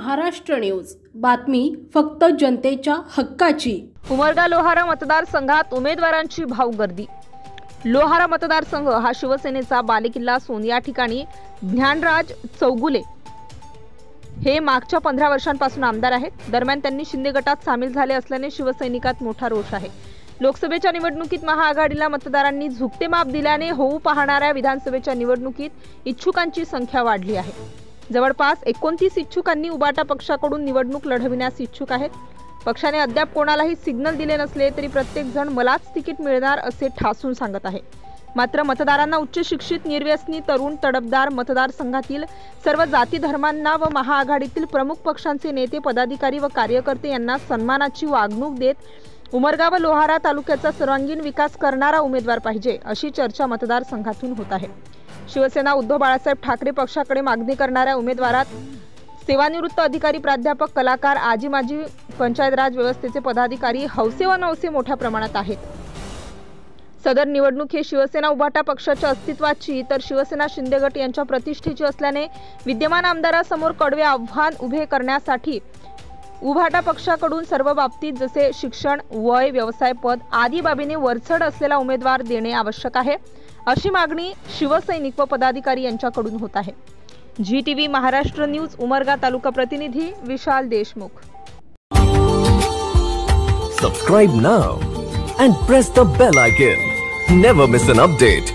Maharashtra news, बातमी फक्त जनतेच्या हक्काची। उमरगा लोहारा मतदारसंघात उमेदवारांची भाऊ गर्दी। लोहारा मतदारसंघ हा शिवसेनेचा बालेकिल्ला असून या ठिकाणी ज्ञानराज चौगुले हे मागच्या 15 वर्षांपासून आमदार आहेत। दरम्यान त्यांनी शिंदे गटात सामील झाले असल्याने शिवसैनिकात मोठा रोष आहे। लोकसभेच्या निवडणुकीत महाआघाडीला मतदारांनी झुकते माप दिल्याने होऊ पाहणाऱ्या विधानसभेच्या निवडणुकीत इच्छुकांची संख्या वाढली आहे। जवळपास 29 इच्छुकांनी उबाटा पक्षाकडून निवडणूक लढविण्यास इच्छुक आहेत। पक्षाने अद्याप कोणालाही सिग्नल दिले नसले तरी प्रत्येक जण मलाच तिकीट मिळणार असे ठासून सांगत आहे। मात्र मतदारांना उच्च शिक्षित, निर्व्यसनी, तरुण, तडफदार मतदारसंघातील सर्व जाती धर्मांना व महाआघाडीतील प्रमुख पक्षांचे नेते, पदाधिकारी व कार्यकर्ते यांना सन्मानाची वागणूक देत उमरगा व लोहारा तालुक्याचा सर्वांगीण विकास करणारा उमेदवार पाहिजे अशी चर्चा मतदारसंघातून होत आहे। शिवसेना उद्धव बाळासाहेब ठाकरे पक्षाकडे मागणी करणाऱ्या उमेदवारात सेवानिवृत्त अधिकारी, प्राध्यापक, कलाकार, आजी माजी पंचायत राज व्यवस्थेचे पदाधिकारी हौसे व नवसे मोठ्या प्रमाणात आहेत। सदर निवडणूक हे शिवसेना उभाटा पक्षाच्या अस्तित्वाची तर शिवसेना शिंदे गट यांच्या प्रतिष्ठेची असल्याने विद्यमान आमदारासमोर कडवे आव्हान उभे करण्यासाठी उभाटा पक्षाकडून सर्व बाबतीत जसे शिक्षण, वय, व्यवसाय, पद आदी बाबीने वरचढ असलेला उमेदवार देणे आवश्यक आहे अशी मागणी शिवसैनिक व पदाधिकारी यांच्याकडून होत आहे। GTV महाराष्ट्र न्यूज उमरगा तालुका प्रतिनिधी विशाल Deshmukh. Subscribe now and press the bell icon. Never miss an update.